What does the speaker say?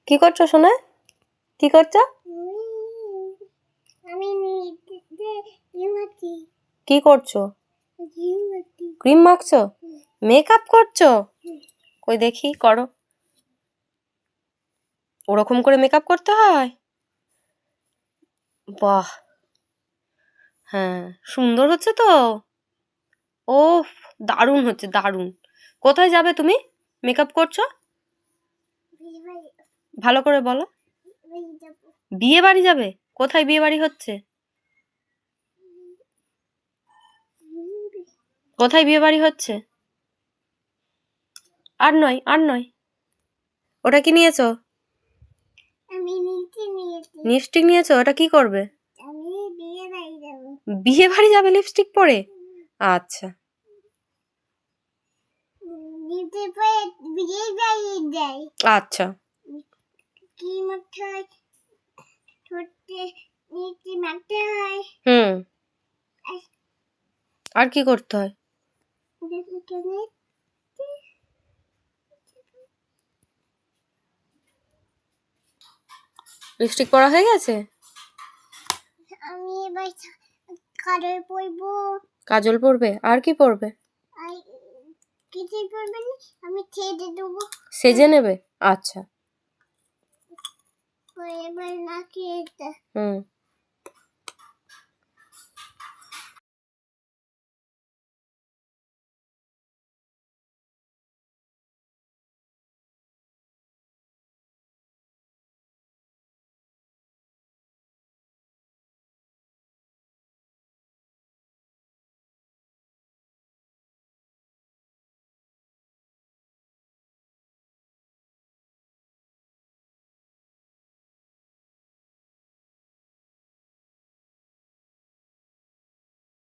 কি করছো সোনা? কি করছো? কি করছো? ক্রিম মাখছো? মেকআপ করছো? কই দেখি করো। ওরকম করে মেকআপ করতে হয়? বাহ, হ্যাঁ সুন্দর হচ্ছে তো। ওফ, দারুণ হচ্ছে দারুণ। কোথায় যাবে তুমি? মেকআপ করছো? ভালো করে বলো। বিয়ে বাড়ি যাবে? কোথায় বিয়ে বাড়ি হচ্ছে? কোথায় বিয়ে বাড়ি হচ্ছে? আর নয় আর নয়। ওটা কি নিয়েছো? লিপস্টিক নিয়েছো? ওটা কি করবে? বিয়ে বাড়ি যাবে লিপস্টিক পরে? আচ্ছা। আচ্ছা। হুম। আর কি করতে হয়? লিপস্টিক পরা হয়ে গেছে? আমি এবার কাজল পরবো। কাজল পরবে? আর কি পরবে? কিছু পরবে না, আমি সেজে দেবো। সেজে নেবে? আচ্ছা। এবার নাকি এটা হুম।